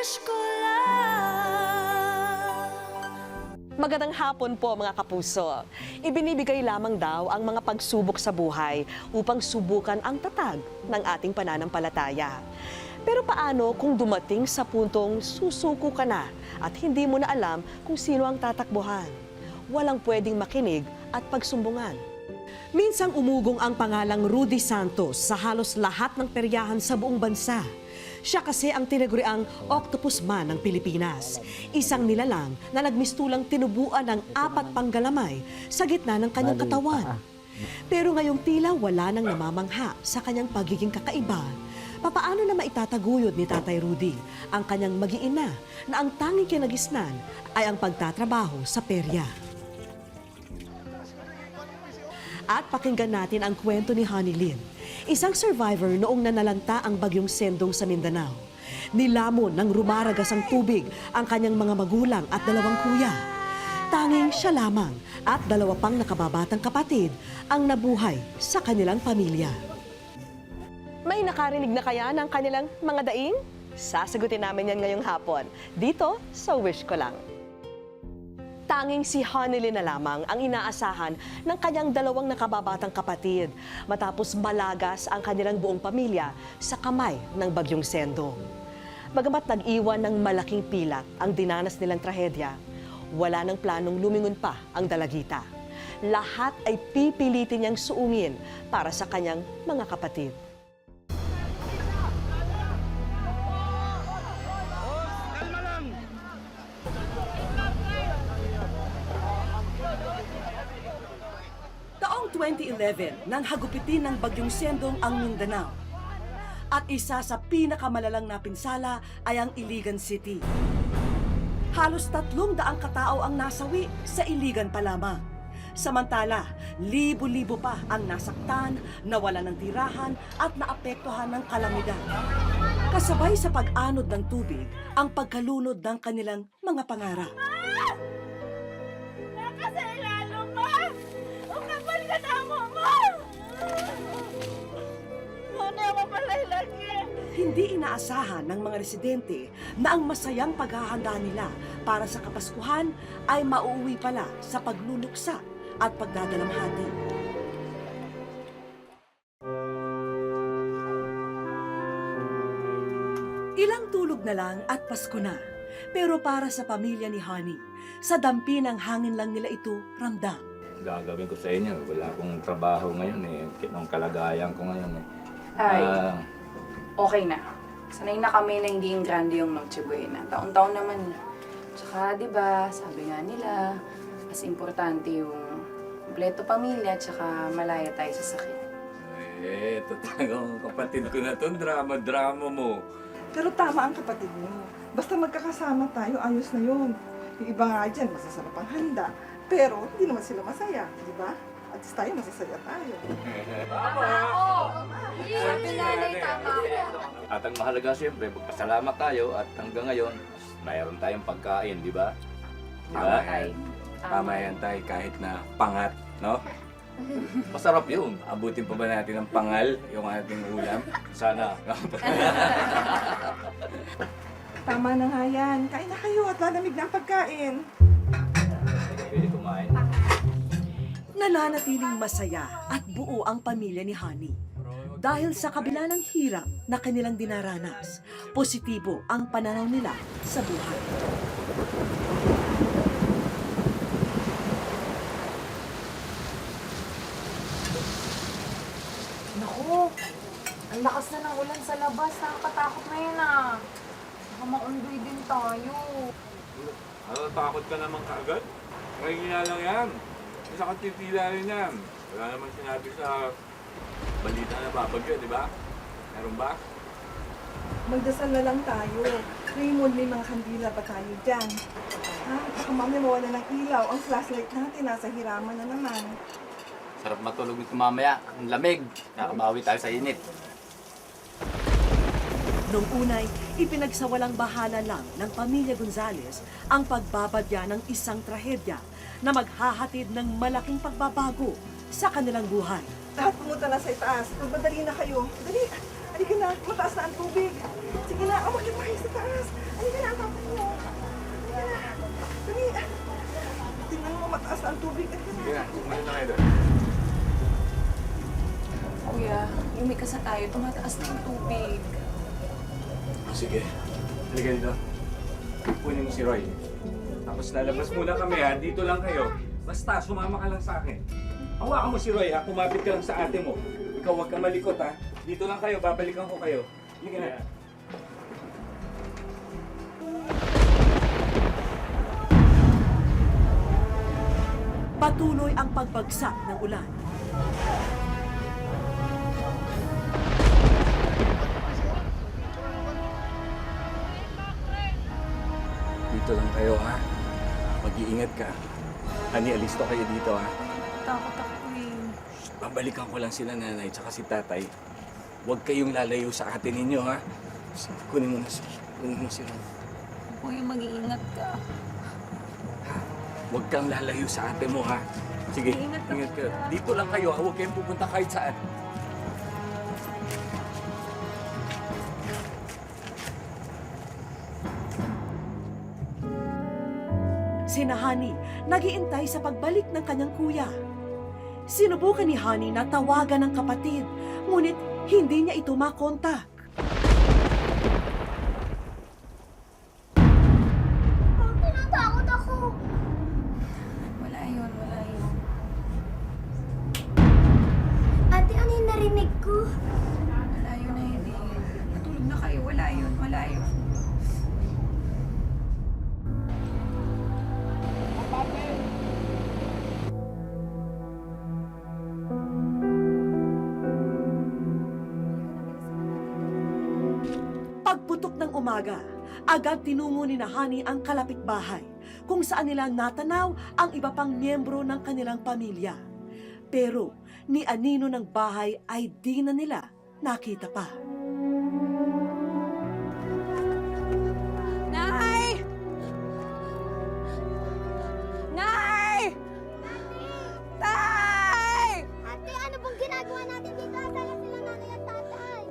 wish ko lang. Magandang hapon po mga kapuso. Ibinibigay lamang daw ang mga pagsubok sa buhay upang subukan ang tatag ng ating pananampalataya. Pero paano kung dumating sa puntong susuko ka na at hindi mo na alam kung sino ang tatakbuhan? Walang pwedeng makinig at pagsumbungan. Minsang umugong ang pangalang Rudy Santos sa halos lahat ng peryahan sa buong bansa. Siya kasi ang tinaguriang octopus man ng Pilipinas. Isang nilalang na nagmistulang tinubuan ng 4 panggalamay sa gitna ng kanyang katawan. Pero ngayong tila wala nang namamangha sa kanyang pagiging kakaiba. Papaano na maitataguyod ni Tatay Rudy ang kanyang mag-iina na ang tanging kinagisnan ay ang pagtatrabaho sa perya? At pakinggan natin ang kwento ni Honey Lynn, isang survivor noong nanalanta ang bagyong Sendong sa Mindanao. Nilamon ng rumaragas ang tubig ang kanyang mga magulang at 2 kuya. Tanging siya lamang at 2 pang nakababatang kapatid ang nabuhay sa kanilang pamilya. May nakarinig na kaya ng kanilang mga daing? Sasagutin namin yan ngayong hapon, dito sa Wish Ko Lang. Tanging si Honey Lynn na lamang ang inaasahan ng kanyang 2 nakababatang kapatid matapos malagas ang kanilang buong pamilya sa kamay ng bagyong Sendong. Bagamat nag-iwan ng malaking pilak ang dinanas nilang trahedya, wala nang planong lumingon pa ang dalagita. Lahat ay pipilitin niyang suungin para sa kanyang mga kapatid. Taong 2011 nang hagupitin ng bagyong Sendong ang Mindanao. At isa sa pinakamalalang napinsala ay ang Iligan City. Halos 300 katao ang nasawi sa Iligan pa lamang. Samantala, libo-libo pa ang nasaktan, nawalan ng tirahan at naapektuhan ng kalamidad. Kasabay sa pag-anod ng tubig ang pagkalunod ng kanilang mga pangarap. Hindi inaasahan ng mga residente na ang masayang paghahanda nila para sa Kapaskuhan ay mauuwi pala sa pagluluksa at pagdadalamhati. Ilang tulog na lang at Pasko na. Pero para sa pamilya ni Honey, sa dampi ng hangin lang nila ito ramdam. Gagawin ko sa inyo, wala akong trabaho ngayon eh. Ang kalagayan ko ngayon eh. Ay, okay na. Sanay na kami na hindi yung grande yung Noche Buena. Taon-taon naman. Tsaka, di ba, sabi nga nila, mas importante yung kompleto pamilya tsaka malaya tayo sa sakit. Eh, ito talagang kapatid ko na to, drama-drama mo. Pero tama ang kapatid mo. Basta magkakasama tayo, ayos na yun. Yung iba nga dyan, masasarap ang handa. Pero hindi naman sila masaya, di ba? At least tayo, masasaya tayo. Tama ako! Sabi nanay, tama ako. At ang mahalaga siyempre, magpasalamat tayo at hanggang ngayon, mayroon tayong pagkain, di ba? Di ba? Tama yan tayo kahit na pangat, no? Masarap yun. Abutin pa ba natin ng pangal, yung ating ulam? Sana. Tama na nga yan. Kain na kayo at lalamig na ang pagkain. Pwede kumain. Nananatiling masaya at buo ang pamilya ni Honey. Dahil sa kabila ng hirap na kanilang dinaranas, positibo ang pananaw nila sa buhay. Naku, ang lakas na ng ulan sa labas. Nakakatakot na yun ah. Baka maundoy din tayo. Ano, takot ka naman kaagad? Mahihina lang yan. Isa kang titila rin yan. Wala naman sinabi sa balita na babagyo, di ba? Meron ba? Magdasal na lang tayo. Raymond, may mga kandila pa tayo dyan. Ha? Baka mamaya mawala ng ilaw. Ang flashlight natin nasa hiraman na naman. Sarap matulog ito mamaya. Ang lamig. Nakabawi tayo sa init. Noong unay, ipinagsawalang bahala lang ng pamilya Gonzales ang pagbabadya ng isang trahedya na maghahatid ng malaking pagbabago sa kanilang buhay. Lahat pumunta na sa itaas. Magmadali na kayo. Dali! Halika na, mataas na ang tubig. Sige na, umakit na kayo sa taas. Halika na. ng tubig. Sige na, sumunod na kayo doon. Kuya, lumikas na tayo. Tumataas na yung tubig. Sige. Halika dito. Kunin mo si Roy. Tapos lalabas muna kami ha. Dito lang kayo. Basta, sumama ka lang sa akin. Hawakan mo si Roy ha. Kumapit ka lang sa ate mo. Ikaw huwag kang malikot ha. Dito lang kayo. Babalikan ko kayo. Halika na. Patuloy ang pagbagsak ng ulan. Dito lang kayo ha. Mag-iingat ka. Hani, alisto kayo dito ha. Takot ako eh. Babalikan ko lang sila nanay tsaka si tatay. Huwag kayong lalayo sa atin ninyo ha. Kunin mo si Roy. Kuya, mag-iingat ka. Huwag kang lalayo sa ate mo, ha? Sige, Ingat ka. ingat ka. Dito lang kayo, ha? Huwag kayong pupunta kahit saan. Sina Honey nag-iintay sa pagbalik ng kanyang kuya. Sinubukan ni Honey na tawagan ng kapatid, ngunit hindi niya ito makontak. Tinatakot ako. Wala yun, wala yun. Ate, ano yung narinig ko? Wala yun na hindi. Natulog na kayo. Wala yun, wala yun. Pagputok ng umaga, agad tinungo ni Honey ang kalapit bahay kung saan nila natanaw ang iba pang miyembro ng kanilang pamilya. Pero ni anino ng bahay ay di na nila nakita pa. Nay! Nay! Tay! Ate, ano bang ginagawa natin dito? Asala sila nanay at tatay.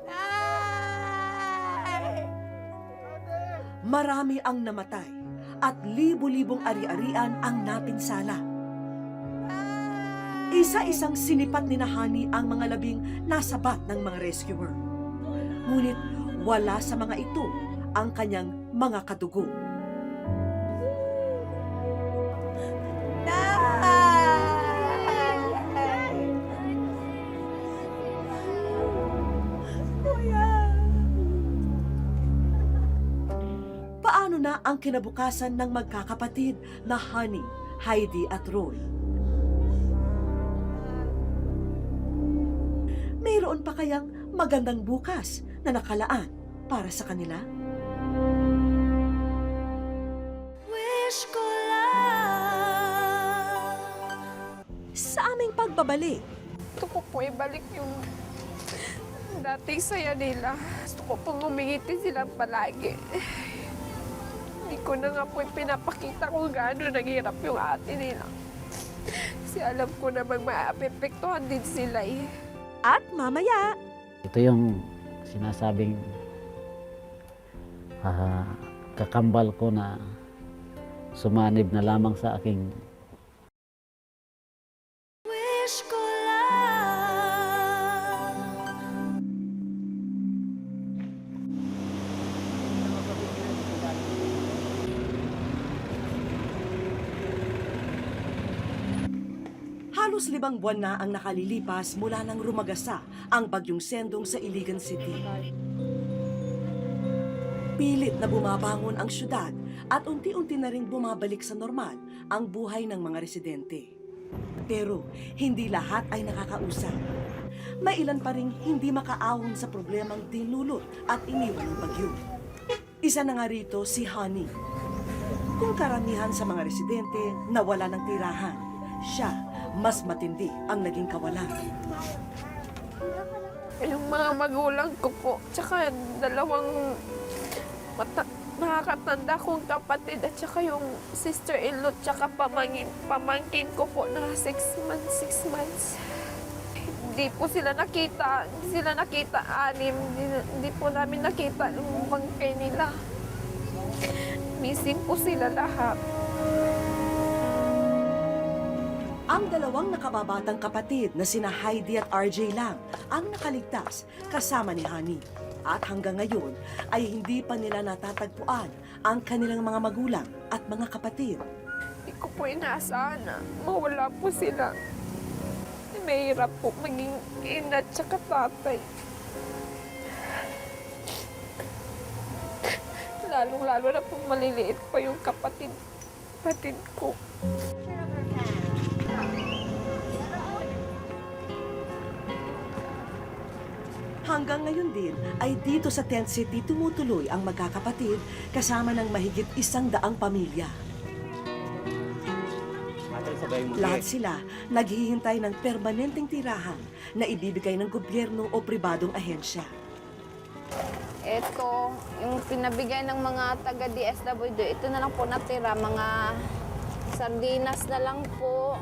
Nay! Marami ang namatay at libo-libong ari-arian ang napinsala. Isa-isang sinipat ni Honey ang mga labing nasabat ng mga rescuer. Ngunit wala sa mga ito ang kanyang mga kadugo. Nay! Kuya! Paano na ang kinabukasan ng magkakapatid na Honey, Heidi at Roy? Mayroon pa kayang magandang bukas na nakalaan para sa kanila? Wish ko lang. Sa aming pagbabalik, Gusto ko po ibalik yung dating saya nila. Gusto ko pong umingiti sila palagi. Hindi ko na nga po pinapakita kung gaano naghirap yung ate nila. Kasi alam ko namang maapepektuhan din sila eh. at mamaya, Ito yung sinasabing kakambal ko na sumanib na lamang sa aking Wish ko lang. halos 5 buwan na ang nakalilipas mula nang rumagasa ang bagyong Sendong sa Iligan City. Pilit na bumabangon ang syudad at unti-unti na ring bumabalik sa normal ang buhay ng mga residente. Pero hindi lahat ay nakakausap. May ilan pa ring hindi makaahon sa problemang dinulot at iniwan ng bagyo. Isa na nga rito si Honey. Kung karamihan sa mga residente na wala ng tirahan, siya mas matindi ang naging kawalan. Yung mga magulang ko po, tsaka dalawang nakakatanda kong kapatid at tsaka yung sister-in-law tsaka pamangkin ko po na 6 months. Hindi po sila nakita, anim. Hindi po namin nakita yung bangkay nila. Missing po sila lahat. Ang dalawang nakababatang kapatid na sina Heidi at RJ lang ang nakaligtas kasama ni Honey. At hanggang ngayon ay hindi pa nila natatagpuan ang kanilang mga magulang at mga kapatid. Hindi ko po inaasahan na mawala po sila. Mahirap po maging ina at saka tatay. Lalong-lalo na po maliliit pa yung kapatid ko. Hanggang ngayon din ay dito sa Tent City tumutuloy ang magkakapatid kasama ng mahigit 100 pamilya. Lahat sila naghihintay ng permanenteng tirahan na ibibigay ng gobyerno o pribadong ahensya. Ito, yung pinabigay ng mga taga-DSWD, ito na lang po natira, mga sardinas na lang po,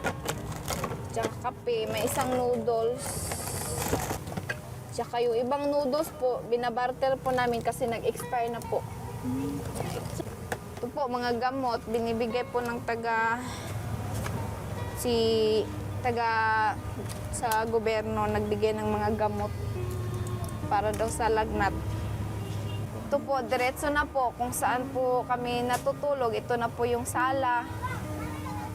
tsaka kape, may isang noodles. Tsaka yung ibang noodles po, binabarter po namin kasi nag-expire na po. Ito po, mga gamot, binibigay po ng taga sa gobyerno, nagbigay ng mga gamot para daw sa lagnat. Ito po, diretso na po kung saan po kami natutulog. Ito na po yung sala.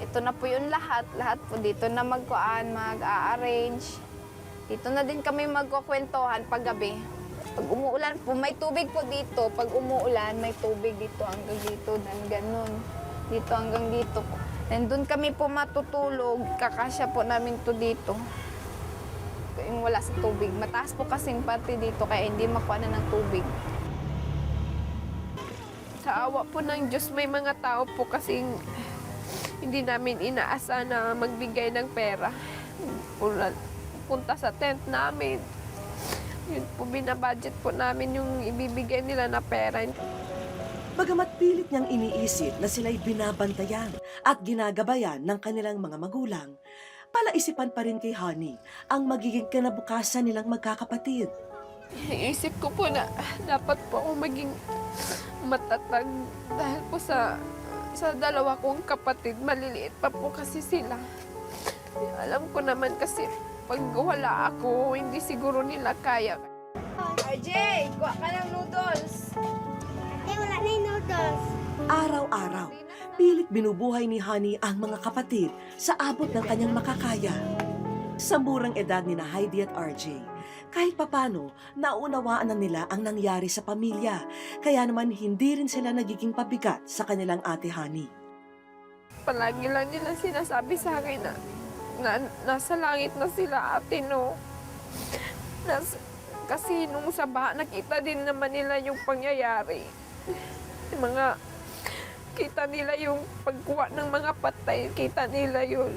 Ito na po yung lahat. Lahat po dito na mag-a-arrange. Dito na din kami magkukwentuhan pag gabi. Pag umuulan po, may tubig po dito. Pag umuulan, may tubig dito hanggang dito. Ganun. Dito hanggang dito po. And doon kami po matutulog. Kakasya po namin to dito. Yung wala sa tubig. Mataas po kasing pati dito kaya hindi makuha na ng tubig. Sa awa po ng Diyos, may mga tao po kasing hindi namin inaasa na magbigay ng pera. Punta sa tent namin. Yun po, binabudget po namin yung ibibigay nila na pera. Bagamat pilit niyang iniisip na sila'y binabantayan at ginagabayan ng kanilang mga magulang, palaisipan pa rin kay Honey ang magiging kinabukasan nilang magkakapatid. Isip ko po na dapat po ako maging matatag dahil po sa dalawa kong kapatid, maliliit pa po kasi sila. Alam ko naman kasi pag wala ako, hindi siguro nila kaya. RJ, kuha ka ng noodles. Wala na yung noodles. Araw-araw, pilit binubuhay ni Honey ang mga kapatid sa abot ng kanyang makakaya. Sa murang edad ni na Heidi at RJ, kahit papano, naunawaan na nila ang nangyari sa pamilya, kaya naman hindi rin sila nagiging pabigat sa kanilang ate Honey. Palagi lang nila sinasabi sa akin na nasa langit na sila, ate, no. Kasi nung sa baha, nakita din naman nila yung pangyayari. Kita nila yung pagkuha ng mga patay, kita nila yun.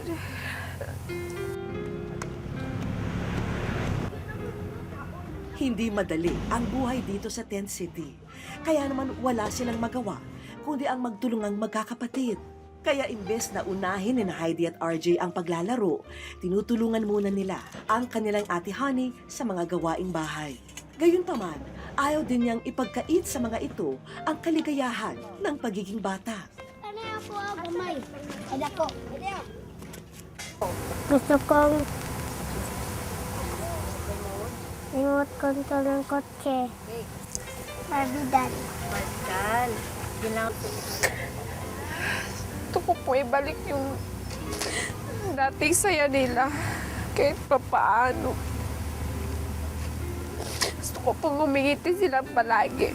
Hindi madali ang buhay dito sa Tent City, kaya naman wala silang magawa kundi ang magtulungang magkakapatid. Kaya imbes na unahin ni Heidi at RJ ang paglalaro, tinutulungan muna nila ang kanilang ate Honey sa mga gawaing bahay. Gayunpaman, ayaw din niyang ipagkait sa mga ito ang kaligayahan ng pagiging bata. Ano ako gamay? Ada ko. Gusto kong remote control ng kotse. Barbie Gusto ko po ibalik yung dating saya nila kahit papaano. Gusto ko pong umingiti sila palagi.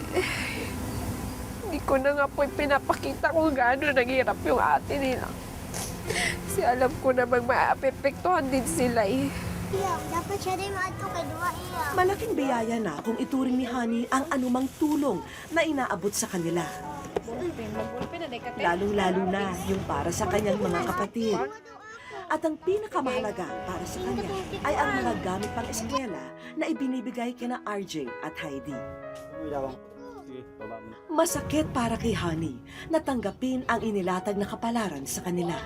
Hindi ko na nga po pinapakita kung gaano naghirap yung ate nila. Kasi alam ko namang maapepektuhan din sila eh. Iya, dapat siya rin maato kay Dua iya. Malaking biyaya na kung ituring ni Honey ang anumang tulong na inaabot sa kanila. Lalong-lalo na yung para sa kanyang mga kapatid. At ang pinakamahalaga para sa kanya ay ang mga gamit pang eskwela na ibinibigay kina RJ at Heidi. Masakit para kay Honey na tanggapin ang inilatag na kapalaran sa kanila.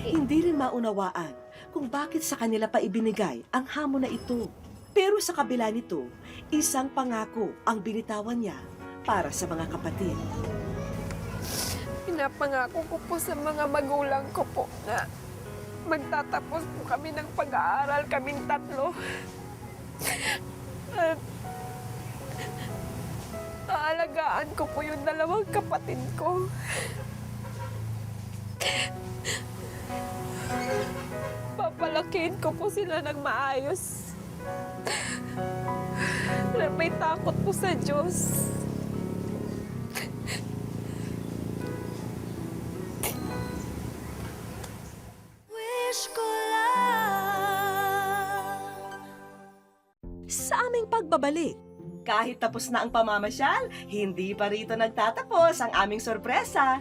Hindi rin maunawaan kung bakit sa kanila pa ibinigay ang hamon na ito. Pero sa kabila nito, isang pangako ang binitawan niya para sa mga kapatid. Pinapangako ko po sa mga magulang ko po na magtatapos po kami ng pag-aaral, kaming tatlo. At aalagaan ko po yung dalawang kapatid ko. Papalakihin ko po sila ng maayos. Na may takot po sa Diyos. Sa aming pagbabalik, kahit tapos na ang pamamasyal, hindi pa rito nagtatapos ang aming sorpresa.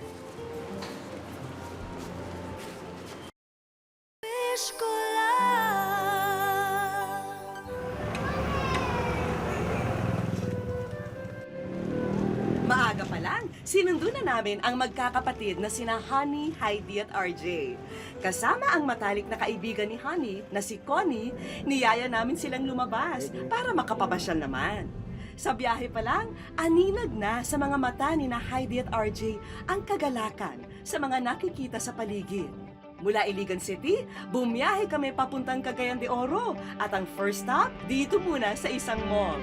Maaga pa lang, sinundo na namin ang magkakapatid na sina Honey, Heidi at RJ. Kasama ang matalik na kaibigan ni Honey na si Connie, niyaya namin silang lumabas para makapabasyal naman. Sa biyahe pa lang, aninag na sa mga mata ni na Heidi at RJ ang kagalakan sa mga nakikita sa paligid. Mula Iligan City, bumiyahe kami papuntang Cagayan de Oro at ang first stop dito muna sa isang mall.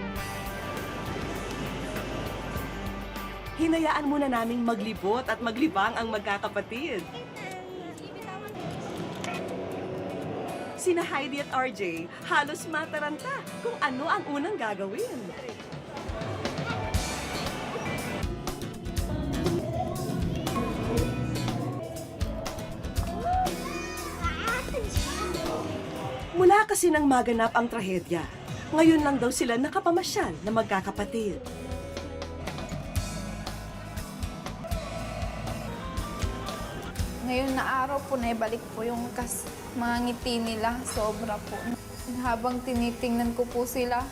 Hinayaan muna naming maglibot at maglibang ang magkakapatid. Sina Heidi at RJ halos mataranta kung ano ang unang gagawin. Mula kasi nang maganap ang trahedya, ngayon lang daw sila nakapamasyal na magkakapatid. Ngayon na araw po, naibalik po yung mga ngiti nila. Sobra po. Habang tinitingnan ko po sila,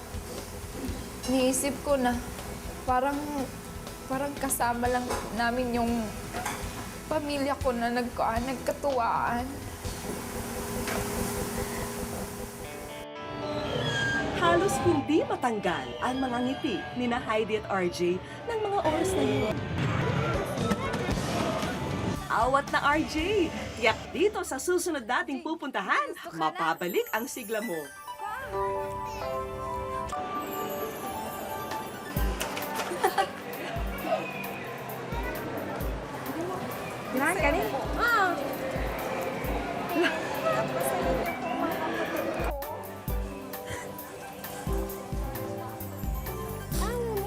niisip ko na parang kasama lang namin yung pamilya ko na nagkatuwaan. Halos hindi matanggal ang mga ngiti ni na Heidi at RJ ng mga oras na yun. Awat na RJ! Tiyak dito sa susunod nating pupuntahan, mapabalik ang sigla mo.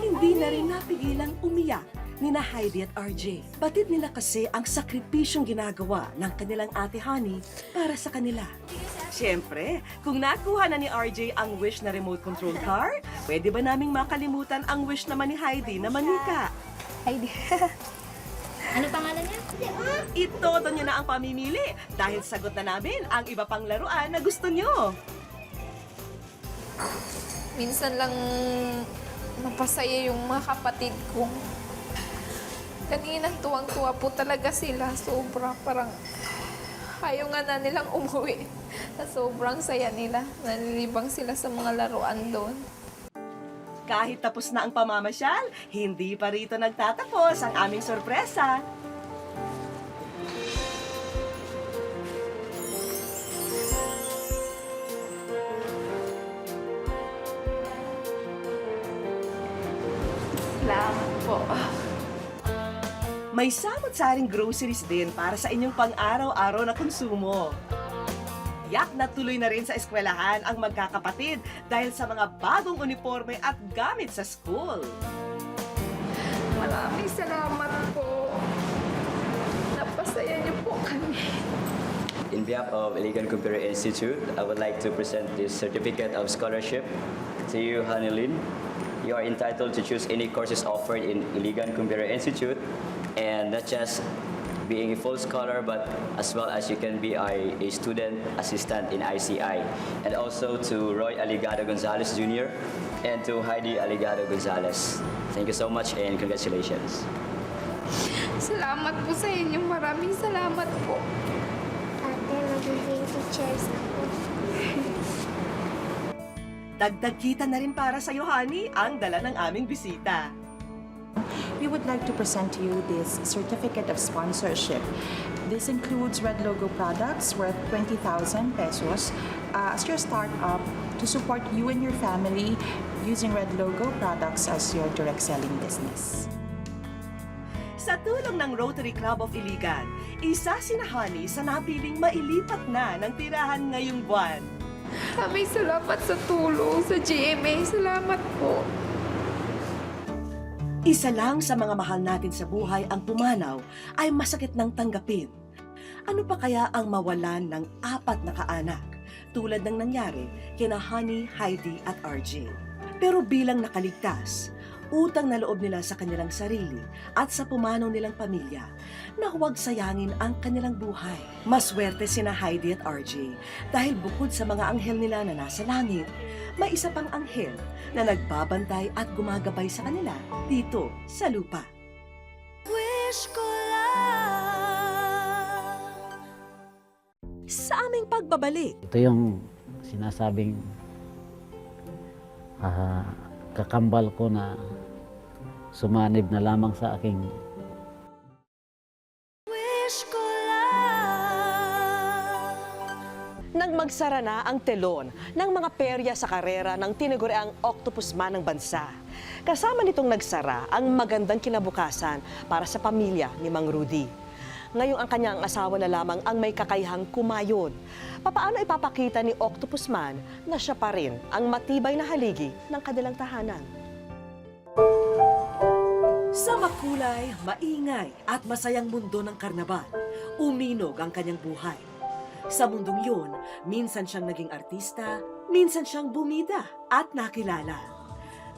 Hindi na rin napigilang umiyak ni na Heidi at RJ. Batid nila kasi ang sakripisyong ginagawa ng kanilang ate Honey para sa kanila. Siyempre, kung nakuha na ni RJ ang wish na remote control car, pwede ba naming makalimutan ang wish naman ni Heidi na manika? Heidi. Ano pangalan niya? Itodo nyo na ang pamimili dahil sagot na namin ang iba pang laruan na gusto nyo. Minsan lang mapasaya yung mga kapatid ko. Kanina, tuwang-tuwa po talaga sila. Sobra, parang ayaw nga na nilang umuwi. Sobrang saya nila. Nalilibang sila sa mga laruan doon. Kahit tapos na ang pamamasyal, hindi pa rito nagtatapos ang aming sorpresa. Salamat po. May samot-saring groceries din para sa inyong pang-araw-araw na konsumo. Yak na tuloy na rin sa eskwelahan ang magkakapatid dahil sa mga bagong uniforme at gamit sa school. Maraming salamat po. Napasaya niyo po kami. In behalf of Iligan Computer Institute, I would like to present this certificate of scholarship to you, Hanilin. You are entitled to choose any courses offered in Iligan Computer Institute, and not just being a full scholar, but as well as you can be a student assistant in ICI. And also to Roy Aligado Gonzalez Jr. and to Heidi Aligado Gonzalez. Thank you so much and congratulations. Salamat po sa inyo. Maraming salamat po. Ate, magiging teachers ako. Dagdag kita na rin para sa iyo, Honey, ang dala ng aming bisita. we would like to present to you this certificate of sponsorship. This includes Red Logo products worth 20,000 pesos as your startup to support you and your family using Red Logo products as your direct selling business. Sa tulong ng Rotary Club of Iligan, isa si Honey sa napiling mailipat na ng tirahan ngayong buwan. May salamat sa tulong sa GMA. Salamat po. Isa lang sa mga mahal natin sa buhay ang pumanaw ay masakit ng tanggapin. Ano pa kaya ang mawalan ng 4 na kaanak tulad ng nangyari kina Honey, Heidi at RJ? Pero bilang nakaligtas, utang na loob nila sa kanilang sarili at sa pumanaw nilang pamilya na huwag sayangin ang kanilang buhay. Maswerte sina Heidi at RJ dahil bukod sa mga anghel nila na nasa langit, may isa pang anghel na nagbabantay at gumagabay sa kanila dito sa lupa. Wish ko lang sa aming pagbabalik. Ito yung sinasabing kakambal ko na sumanib na lamang sa aking Nang magsara na ang telon ng mga perya sa karera ng tinaguriang Octopus Man ng bansa. Kasama nitong nagsara ang magandang kinabukasan para sa pamilya ni Mang Rudy. Ngayong ang kanyang asawa na lamang ang may kakayahang kumayod. Papaano ipapakita ni Octopus Man na siya pa rin ang matibay na haligi ng kanilang tahanan? Sa makulay, maingay at masayang mundo ng karnaval, uminog ang kanyang buhay. Sa mundong yun, minsan siyang naging artista, minsan siyang bumida at nakilala.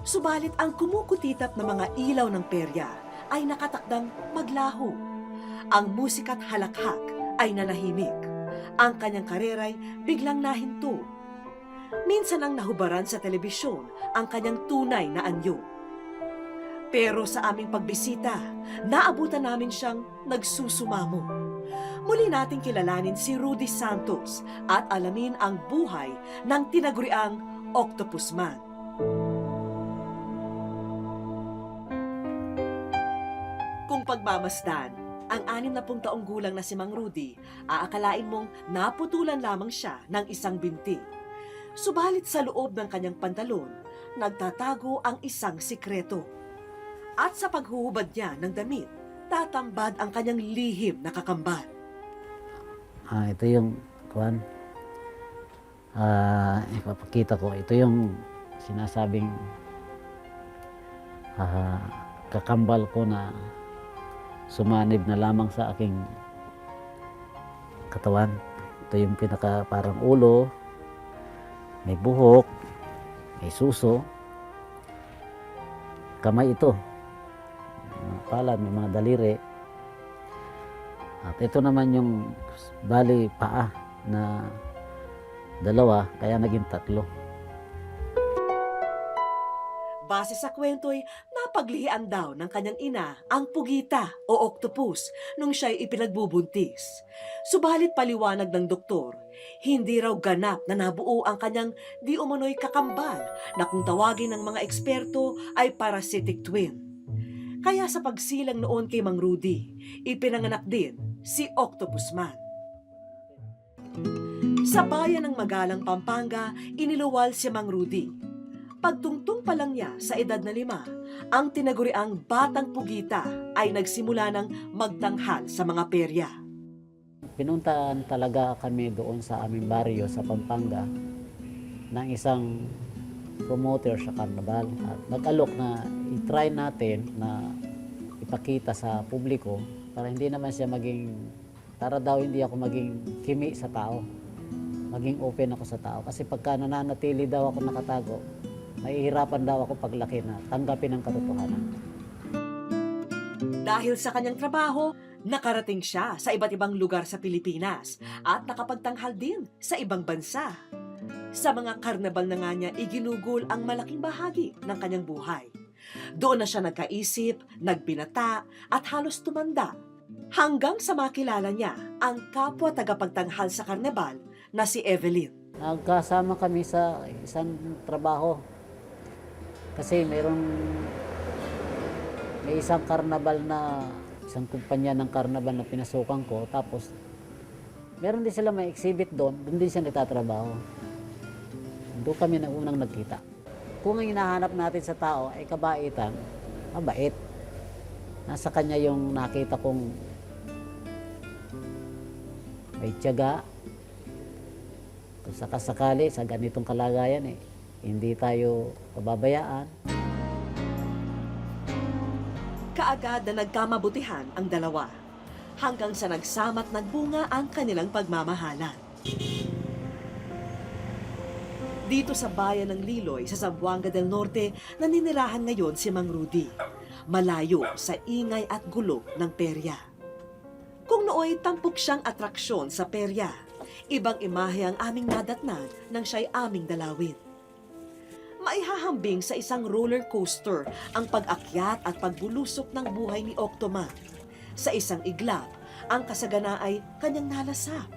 Subalit ang kumukutitap na mga ilaw ng perya ay nakatakdang maglaho. Ang musika't halakhak ay nanahimik. Ang kanyang karera'y biglang nahinto. Minsan ang nahubaran sa telebisyon ang kanyang tunay na anyo. Pero sa aming pagbisita, naabutan namin siyang nagsusumamo. Muli nating kilalanin si Rudy Santos at alamin ang buhay ng tinaguriang Octopus Man. Kung pagmamasdan, ang 60 taong gulang na si Mang Rudy, aakalain mong naputulan lamang siya ng isang binti. Subalit sa loob ng kanyang pantalon, nagtatago ang isang sikreto. At sa paghuhubad niya ng damit, tatambad ang kanyang lihim na kakambal. ito yung ipapakita ko. Ito yung sinasabing kakambal ko na sumanib na lamang sa aking katawan. Ito yung pinaka parang ulo, may buhok, may suso, kamay ito, may palad, may mga daliri. At ito naman yung bali paa na 2, kaya naging 3. Base sa kwento'y napaglihian daw ng kanyang ina ang pugita o octopus nung siya'y ipinagbubuntis. Subalit paliwanag ng doktor, hindi raw ganap na nabuo ang kanyang di umano'y kakambal na kung tawagin ng mga eksperto ay parasitic twin. Kaya sa pagsilang noon kay Mang Rudy, ipinanganak din si Octopus Man. Sa bayan ng Magalang, Pampanga, iniluwal si Mang Rudy. Pagtungtong pa lang niya sa edad na 5, ang tinaguriang Batang Pugita ay nagsimula ng magtanghal sa mga perya. Pinuntaan talaga kami doon sa aming baryo sa Pampanga ng isang promoter sa karnaval. At nag-alok na i-try natin na ipakita sa publiko para hindi naman siya para daw hindi ako maging kimi sa tao. Maging open ako sa tao. Kasi pagka nananatili daw ako nakatago, mahihirapan daw ako paglaki na tanggapin ang katotohanan. Dahil sa kanyang trabaho, nakarating siya sa iba't ibang lugar sa Pilipinas at nakapagtanghal din sa ibang bansa. Sa mga karnabal na nga niya, iginugol ang malaking bahagi ng kanyang buhay. Doon na siya nagkaisip, nagbinata at halos tumanda hanggang sa makilala niya ang kapwa tagapagtanghal sa karnabal na si Evelyn. Nagkasama kami sa isang trabaho kasi mayroong may isang isang kumpanya ng karnabal na pinasukan ko, tapos meron din sila may exhibit doon din siya nagtatrabaho. Doon kami na unang nagkita. Kung ang hinahanap natin sa tao ay kabaitan, mabait. Nasa kanya yung nakita kong may tiyaga. Kung sakasakali sa ganitong kalagayan, hindi tayo pababayaan. Kaagad na nagkamabutihan ang dalawa, hanggang sa nagsama't nagbunga ang kanilang pagmamahalan. Dito sa bayan ng Liloy, sa Zamboanga del Norte, naninirahan ngayon si Mang Rudy, malayo sa ingay at gulo ng perya. Kung nooy tampok siyang atraksyon sa perya, ibang imahe ang aming nadatnan nang siya'y aming dalawin. Maihahambing sa isang roller coaster ang pag-akyat at pagbulusok ng buhay ni Octoman. Sa isang iglap, ang kasagana ay kanyang nalasap.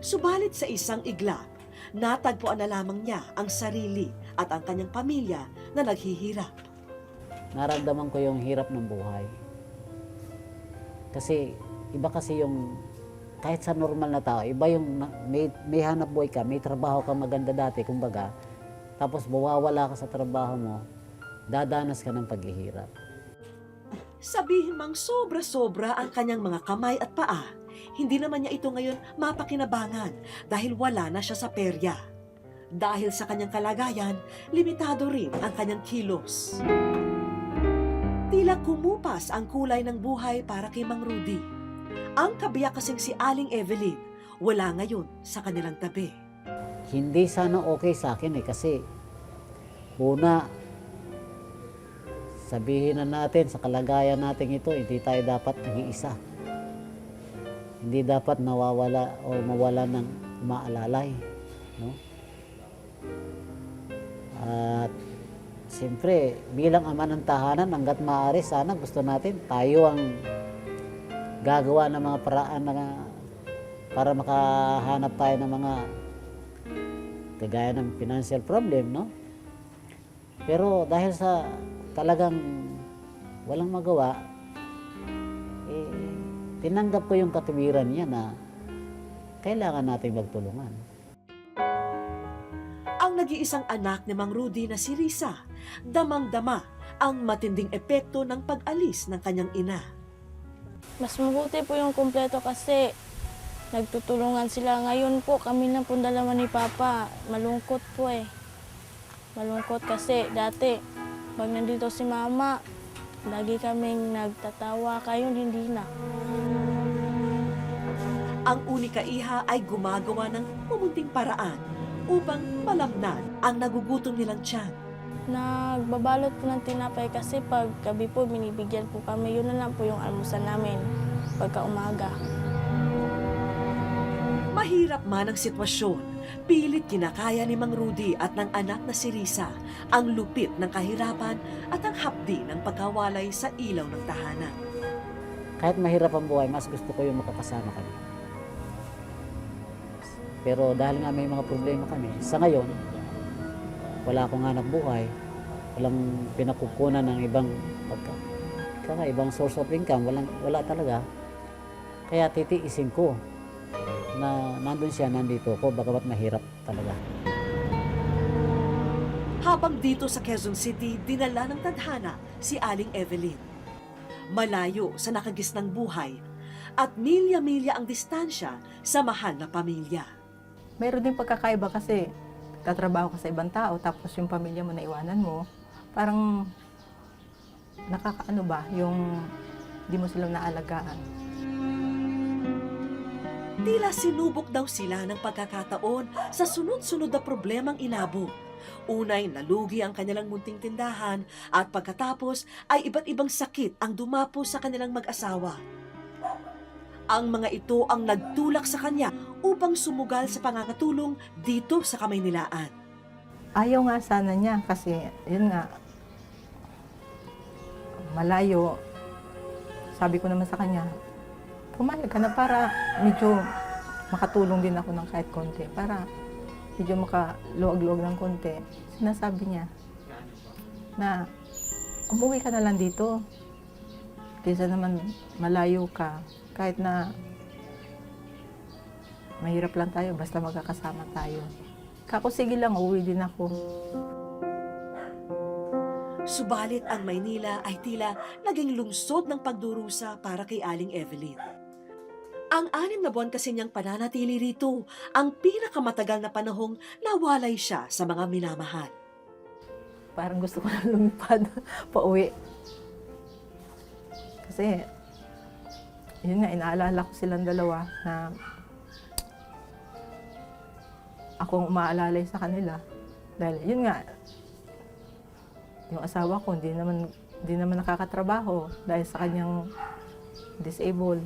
Subalit sa isang iglap, natagpuan na lamang niya ang sarili at ang kanyang pamilya na naghihirap. Naramdaman ko yung hirap ng buhay. Kasi iba kasi yung kahit sa normal na tao, iba yung may hanap buhay ka, may trabaho ka maganda dati, kumbaga, tapos mawawala ka sa trabaho mo, dadanas ka ng paghihirap. Sabihin mang sobra-sobra ang kanyang mga kamay at paa, hindi naman niya ito ngayon mapakinabangan dahil wala na siya sa perya. Dahil sa kanyang kalagayan, limitado rin ang kanyang kilos. Tila kumupas ang kulay ng buhay para kay Mang Rudy. Ang kabiyak kasing si Aling Evelyn, wala ngayon sa kanilang tabi. Hindi sana okay sa akin kasi una, sabihin na natin sa kalagayan natin ito, hindi tayo dapat nag-iisa. Hindi dapat nawawala o mawala ng maalalay. No? At siyempre, bilang ama ng tahanan, hanggat maaari, sana gusto natin tayo ang gagawa ng mga paraan para makahanap tayo ng mga kagaya ng financial problem, no? Pero dahil sa talagang walang magawa, tinanggap ko yung katuwiran niya na kailangan natin magtulungan. Ang nag-iisang anak ni Mang Rudy na si Risa, damang-dama ang matinding epekto ng pag-alis ng kanyang ina. Mas mabuti po yung kumpleto kasi nagtutulungan sila. Ngayon po, kami na po dalawa ni Papa. Malungkot po eh. Malungkot kasi dati, pag nandito si Mama, lagi kaming nagtatawa. Kayo hindi na. Ang unika iha ay gumagawa ng mamunting paraan upang malamnan ang nagugutom nilang tiyan. Nagbabalot po ng tinapay kasi pag gabi po, binibigyan po kami. Yun na lang po yung almusal namin pagka umaga. Mahirap man ang sitwasyon, pilit kinakaya ni Mang Rudy at ng anak na si Risa ang lupit ng kahirapan at ang hapdi ng pagkawalay sa ilaw ng tahanan. Kahit mahirap ang buhay, mas gusto ko yung makakasama kami. Pero dahil nga may mga problema kami, sa ngayon, wala akong hanap buhay, walang pinakukunan ng ibang source of income, wala talaga. Kaya titiisin ko na nandun siya, nandito ko, bagamat mahirap talaga. Habang dito sa Quezon City, dinala ng tadhana si Aling Evelyn. Malayo sa nakagisnang buhay at milya-milya ang distansya sa mahal na pamilya. Mayroon din pagkakaiba kasi tatrabaho ka sa ibang tao tapos yung pamilya mo naiwanan mo. Parang nakakaano ba, yung di mo sila naalagaan. Tila sinubok daw sila ng pagkakataon sa sunod-sunod na problemang inabot. Unay, nalugi ang kanilang munting tindahan at pagkatapos ay iba't ibang sakit ang dumapo sa kanilang mag-asawa. Ang mga ito ang nagtulak sa kanya upang sumugal sa pangangatulong dito sa Kamaynilaan. Ayaw nga sana niya kasi yun nga, malayo. Sabi ko naman sa kanya, pumayag ka na para medyo makatulong din ako ng kahit konti. Para medyo makaluwag-luwag ng konti. Sinasabi niya na umuwi ka na lang dito. Kaysa naman malayo ka, kahit na mahirap lang tayo, basta magkakasama tayo. Kako, sige lang, uwi din ako. Subalit ang Maynila ay tila naging lungsod ng pagdurusa para kay Aling Evelyn. Ang 6 na buwan kasi niyang pananatili rito, ang pinakamatagal na panahong nawalay siya sa mga minamahal. Parang gusto ko na lumipad, pauwi. Kasi, yun nga, inaalala ko silang dalawa na akong umaalalay sa kanila. Dahil, yun nga, yung asawa ko, hindi naman nakakatrabaho dahil sa kanyang disabled,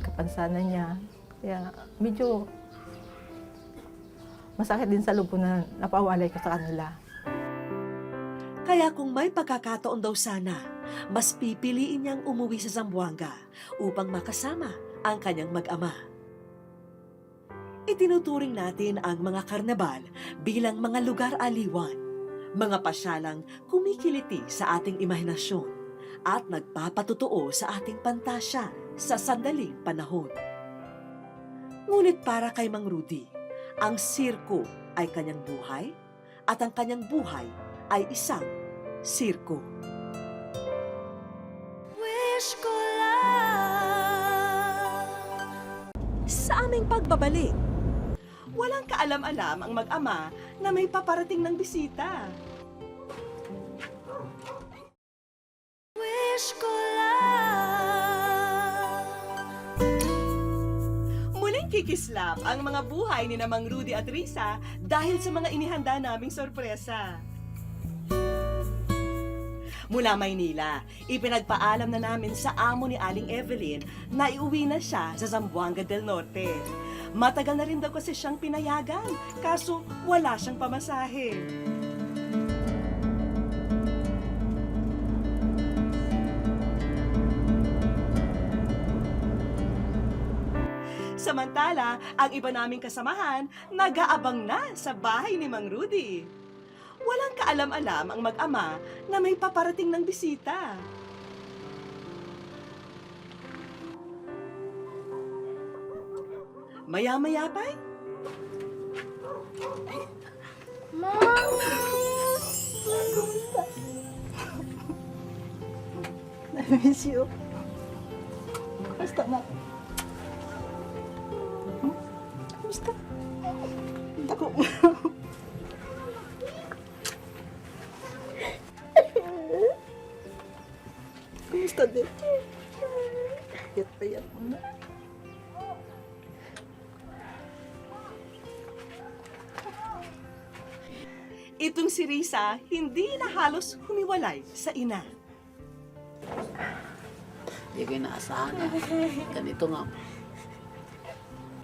kapansanan niya. Kaya, medyo masakit din sa loob ko na napawalay ko sa kanila. Kaya kung may pagkakataon daw sana, mas pipiliin niyang umuwi sa Zamboanga upang makasama ang kanyang mag-ama. Itinuturing natin ang mga karnabal bilang mga lugar aliwan, mga pasyalang kumikiliti sa ating imahinasyon at nagpapatotoo sa ating pantasya sa sandaling panahon. Ngunit para kay Mang Rudy, ang sirko ay kanyang buhay at ang kanyang buhay ay isang sirko. Wish ko lang. Sa aming pagbabalik, walang kaalam-alam ang mag-ama na may paparating ng bisita. Wish ko lang. Muling kikislap ang mga buhay ni Mang Rudy at Risa dahil sa mga inihanda naming sorpresa. Mula Maynila, ipinagpaalam na namin sa amo ni Aling Evelyn na iuwi na siya sa Zamboanga del Norte. Matagal na rin daw kasi siyang pinayagan, kaso wala siyang pamasahe. Samantala, ang iba naming kasamahan, nag-aabang na sa bahay ni Mang Rudy. Walang kaalam-alam ang mag-ama na may paparating ng bisita. Maya-maya pa'y, I miss you. Basta na. Basta. Ako. Kumusta din? Payat mo na. itong si Risa hindi na halos humiwalay sa ina. Hindi ko inaasahan na ganito nga.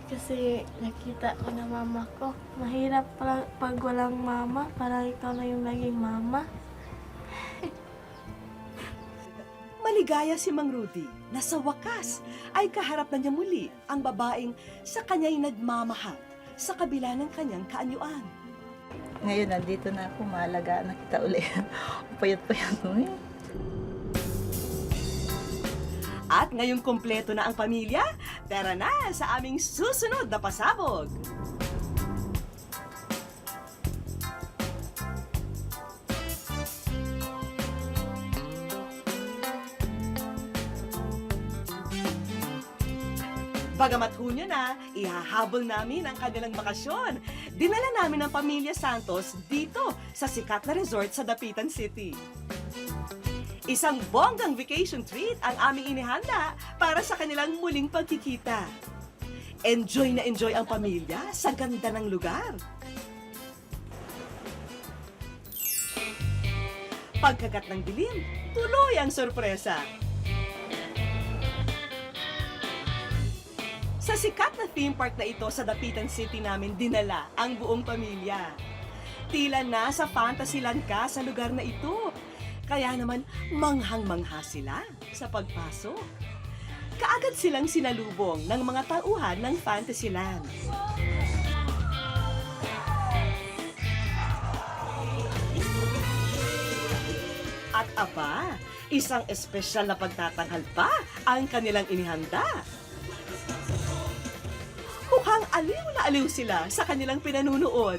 Kasi nakita ko na mama ko. Mahirap pag walang mama. Parang ikaw na yung naging mama. Maligaya si Mang Rudy na sa wakas ay kaharap na niya muli ang babaeng sa kanya'y nagmamahal sa kabila ng kanyang kaanyuan. Ngayon, nandito na ako. Maalagaan na kita ulit. Payat-payat mo eh. At ngayong kompleto na ang pamilya, tara na sa aming susunod na pasabog! Bagamat Hunyo na, ihahabol namin ang kanilang bakasyon. Dinala namin ang Pamilya Santos dito sa sikat na resort sa Dapitan City. Isang bonggang vacation treat ang aming inihanda para sa kanilang muling pagkikita. Enjoy na enjoy ang pamilya sa ganda ng lugar. Pagkagat ng dilim, tuloy ang sorpresa. Sa sikat na theme park na ito sa Dapitan City namin dinala ang buong pamilya. Tila nasa Fantasyland ka sa lugar na ito. Kaya naman manghang-mangha sila sa pagpasok. Kaagad silang sinalubong ng mga tauhan ng Fantasyland. At aba, Isang espesyal na pagtatanghal pa ang kanilang inihanda. Mukhang aliw na aliw sila sa kanilang pinanunood.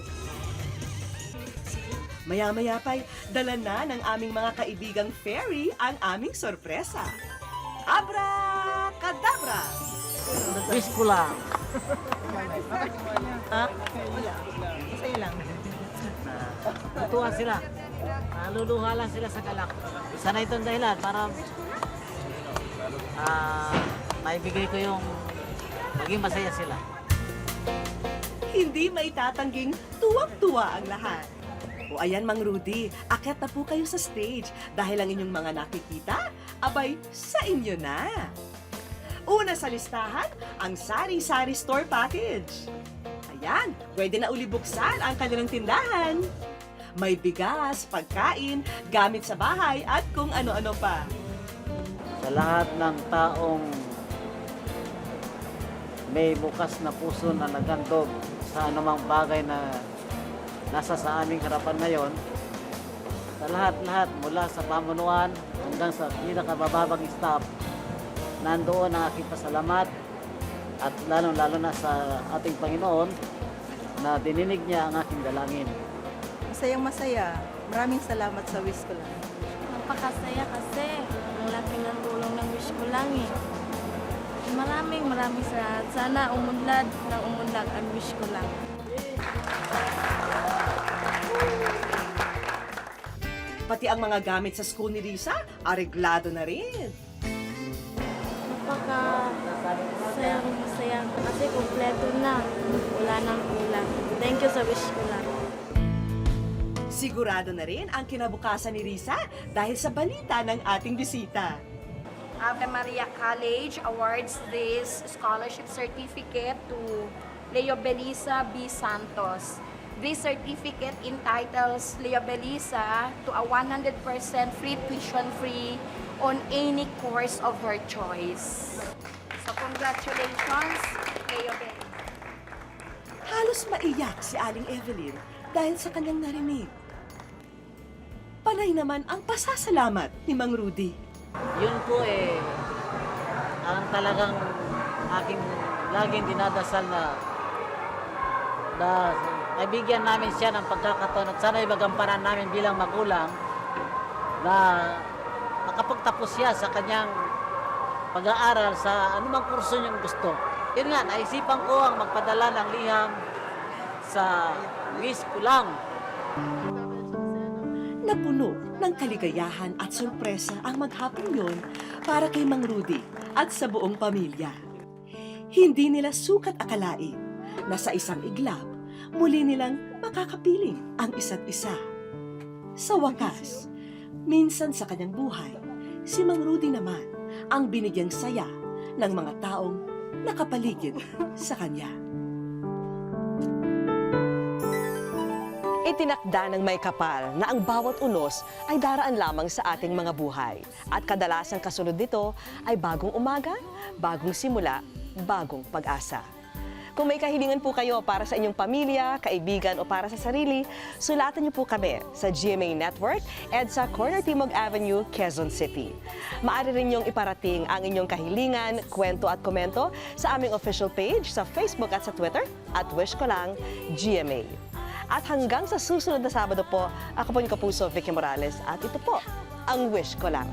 Maya-maya pa'y dala na ng aming mga kaibigang fairy ang aming sorpresa. Abracadabra! Wish ko lang. Ha? Masaya lang. Natuwa sila. Naluluha lang sila sa galak. Isa na itong dahilan para maibigay ko yung maging masaya sila. Hindi maitatangking tuwang-tuwa ang lahat. O ayan, Mang Rudy, akyat na po kayo sa stage dahil ang inyong mga nakikita, abay, sa inyo na. Una sa listahan, ang Sari-Sari Store Package. Ayan, pwede na uli buksan ang kanilang tindahan. May bigas, pagkain, gamit sa bahay at kung ano-ano pa. Sa lahat ng taong may bukas na puso na nagandog sa anumang bagay na nasa sa aming harapan ngayon, sa lahat-lahat mula sa pamunuan hanggang sa pinakabababang staff, nandoon ang aking pasalamat at lalo-lalo na sa ating Panginoon na dininig niya ang aking dalangin. Masayang masaya. Maraming salamat sa Wish ko lang. Napakasaya kasi ang laki ng tulong ng Wish ko lang eh. Maraming salamat. Sana umunlad ang Wish ko lang. Pati ang mga gamit sa school ni Risa, areglado na rin. Masaya kasi kumpleto na. Wala nang kulang. Thank you sa Wish ko lang. Sigurado na rin ang kinabukasan ni Risa dahil sa balita ng ating bisita. Ave Maria College awards this scholarship certificate to Leo Belisa B. Santos. This certificate entitles Leo Belisa to a 100% free tuition free on any course of her choice. So congratulations, Leo Belisa. Halos maiyak si Aling Evelyn dahil sa kanyang narinig. Panay naman ang pasasalamat ni Mang Rudy. Yun po ang talagang aking laging dinadasal na bigyan namin siya ng pagkakataon at sana ibagampanan namin bilang magulang na makapagtapos siya sa kanyang pag-aaral sa anumang kurso niyang gusto. Yun nga, naisipan ko ang magpadala ng liham sa Wish ko lang. Napuno ng kaligayahan at sorpresa ang maghapon yun para kay Mang Rudy at sa buong pamilya. Hindi nila sukat akalain na sa isang iglap, muli nilang makakapiling ang isa't isa. Sa wakas, minsan sa kanyang buhay, si Mang Rudy naman ang binigyang saya ng mga taong nakapaligid sa kanya. Itinakda ng may kapal na ang bawat unos ay daraan lamang sa ating mga buhay. At kadalasang kasunod nito ay bagong umaga, bagong simula, bagong pag-asa. Kung may kahilingan po kayo para sa inyong pamilya, kaibigan o para sa sarili, sulatan niyo po kami sa GMA Network, EDSA Corner Timog Avenue, Quezon City. Maaari rin niyong iparating ang inyong kahilingan, kwento at komento sa aming official page sa Facebook at sa Twitter at Wish Ko Lang GMA. At hanggang sa susunod na Sabado po, ako po yung Kapuso, Vicky Morales, at ito po ang Wish Ko Lang.